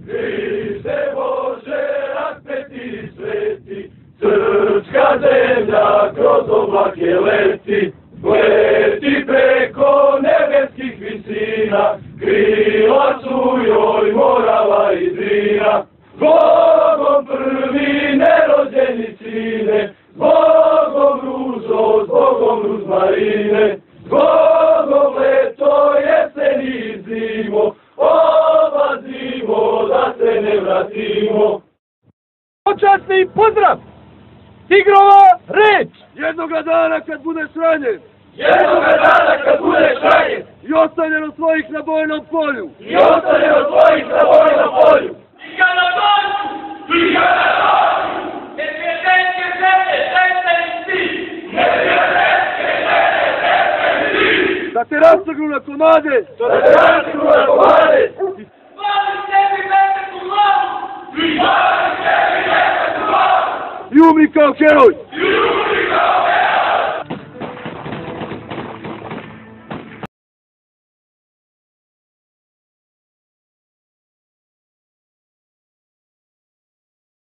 Hriste Bože, raspeti sveti, srpska zemlja kroz oblake leti, leti preko nebeskih visina, krila su joj Morava i Drina. Zbogom prvi nerođeni sine, zbogom ružo, zbogom ruzmarine, zbogom leto, jesen i zimo, odlazimo da se ne vratimo. Počasni pozdrav! Tigrova reč! Jednoga dana kad budeš ranjen! Jednoga dana kad budeš ranjen! I ostavljen od svojih na bojnom polju! I ostavljen od svojih na bojnom polju! I kada dođu! I kada dođu! Neprijateljske zemlje, žesteni si! Neprijateljske zemlje, žesteni si! Da te rastegnu na komade! Da te rastegnu na komade! Hvali sebi metak u glavu! Hvali sebi metak u glavu! I umri kao heroj!